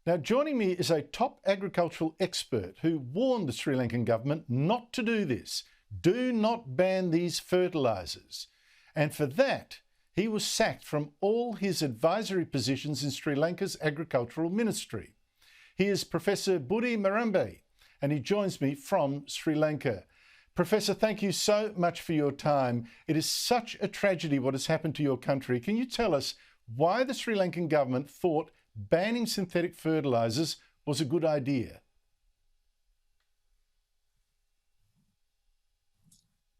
Now, joining me is a top agricultural expert who warned the Sri Lankan government not to do this. Do not ban these fertilisers. And for that, he was sacked from all his advisory positions in Sri Lanka's agricultural ministry. He is Professor Buddhi Marambe, and he joins me from Sri Lanka. Professor, thank you so much for your time. It is such a tragedy what has happened to your country. Can you tell us why the Sri Lankan government thought banning synthetic fertilisers was a good idea?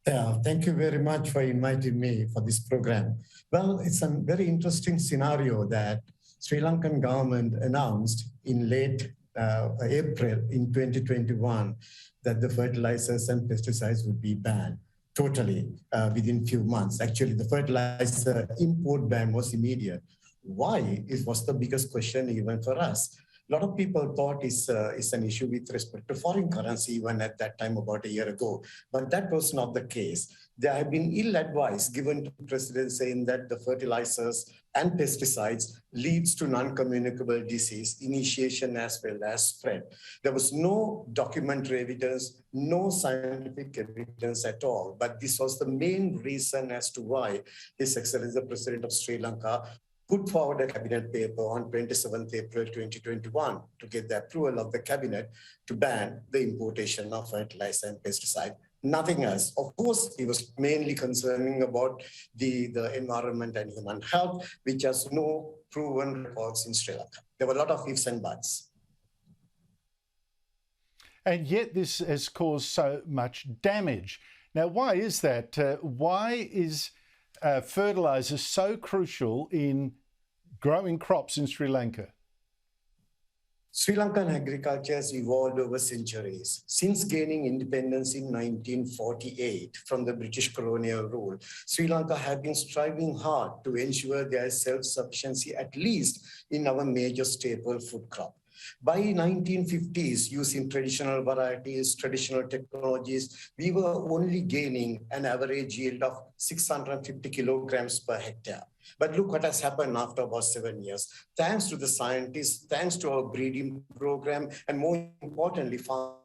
Yeah, thank you very much for inviting me for this program. Well, it's a very interesting scenario that Sri Lankan government announced in late April in 2021 that the fertilizers and pesticides would be banned totally within few months. Actually, the fertilizer import ban was immediate. Why? It was the biggest question even for us. A lot of people thought it's an issue with respect to foreign currency even at that time about a year ago, but that was not the case. There have been ill advice given to the president saying that the fertilizers and pesticides leads to non-communicable disease, initiation as well as spread. There was no documentary evidence, no scientific evidence at all, but this was the main reason as to why His Excellency the President of Sri Lanka put forward a cabinet paper on 27th April 2021 to get the approval of the cabinet to ban the importation of fertilizer and pesticide. Nothing else. Of course, he was mainly concerning about the environment and human health, which has no proven records in Sri Lanka. There were a lot of ifs and buts. And yet this has caused so much damage. Now, why is that? Why is fertiliser so crucial in growing crops in Sri Lanka? Sri Lankan agriculture has evolved over centuries. Since gaining independence in 1948 from the British colonial rule, Sri Lanka has been striving hard to ensure their self-sufficiency, at least in our major staple food crop. By 1950s, using traditional varieties, traditional technologies, we were only gaining an average yield of 650 kilograms per hectare. But look what has happened after about 7 years. Thanks to the scientists, thanks to our breeding program, and more importantly, farmers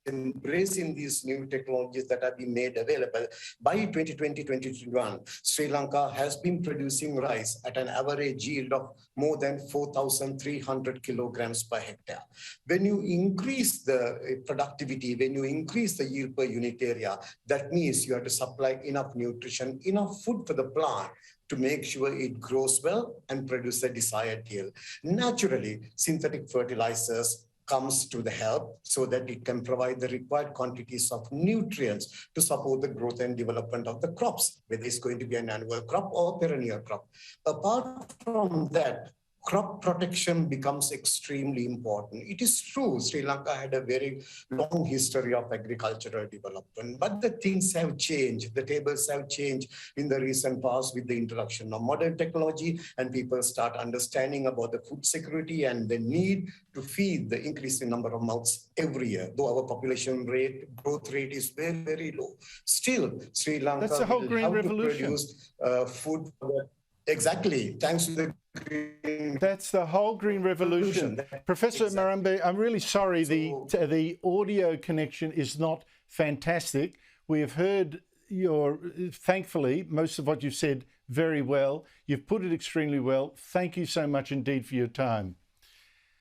embracing these new technologies that have been made available. By 2020-2021, Sri Lanka has been producing rice at an average yield of more than 4,300 kilograms per hectare. When you increase the productivity, when you increase the yield per unit area, that means you have to supply enough nutrition, enough food for the plant to make sure it grows well and produce the desired yield. Naturally, synthetic fertilizers comes to the help so that it can provide the required quantities of nutrients to support the growth and development of the crops, whether it's going to be an annual crop or perennial crop. Apart from that, crop protection becomes extremely important. It is true, Sri Lanka had a very long history of agricultural development, but the things have changed. The tables have changed in the recent past with the introduction of modern technology, and people start understanding about the food security and the need to feed the increasing number of mouths every year. Though our population rate, growth rate is very, very low. Still, Sri Lanka That's the whole green revolution. Produce food for the, exactly, thanks to the That's the whole green revolution. Professor Marambe, I'm really sorry the audio connection is not fantastic. We have heard thankfully, most of what you've said very well. You've put it extremely well. Thank you so much indeed for your time.